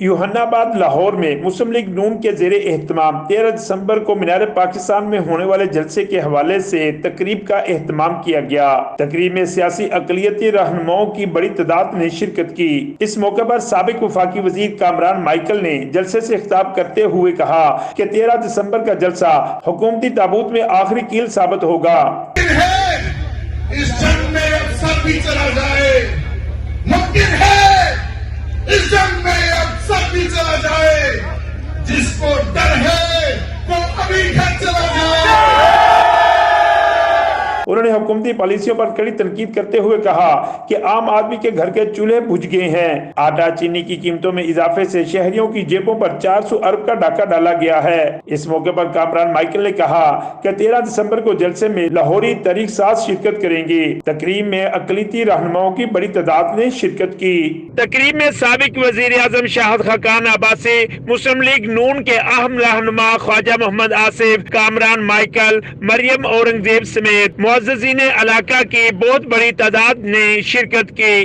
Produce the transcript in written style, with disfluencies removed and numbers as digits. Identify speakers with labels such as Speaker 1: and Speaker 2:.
Speaker 1: یوحناباد لاہور میں مسلم لیگ نون کے زیر اہتمام 13 دسمبر کو مینار پاکستان میں ہونے والے جلسے کے حوالے سے تقریب کا اہتمام کیا گیا۔ تقریب میں سیاسی اقلیتی رہنماؤں کی بڑی تعداد نے شرکت کی۔ اس موقع پر سابق وفاقی وزیر کامران مائیکل نے جلسے سے خطاب کرتے ہوئے کہا کہ 13 دسمبر کا جلسہ حکومتی تابوت میں آخری کیل ثابت ہوگا۔
Speaker 2: اس جنگ میں اب سب بھی چلا جائے، ممکن ہے اس جنگ میں اب سب بھی چلا جائے، جس کو ڈر ہے وہ ابھی گھر چلا جائے۔
Speaker 1: انہوں نے حکومتی پالیسیوں پر کڑی تنقید کرتے ہوئے کہا کہ عام آدمی کے گھر کے چولہے بجھ گئے ہیں۔ آٹا چینی کی قیمتوں میں اضافے سے شہریوں کی جیبوں پر 400 ارب کا ڈاکہ ڈالا گیا ہے۔ اس موقع پر کامران مائیکل نے کہا کہ 13 دسمبر کو جلسے میں لاہوری تحریک ساز شرکت کریں گے۔ تقریب میں اقلیتی رہنماؤں کی بڑی تعداد نے شرکت کی۔ تقریب میں سابق وزیر اعظم شاہد خاقان عباسی، مسلم لیگ نون کے اہم رہنما خواجہ محمد آصف، کامران مائیکل، مریم اورنگزیب سمیت معززین علاقہ کی بہت بڑی تعداد نے شرکت کی۔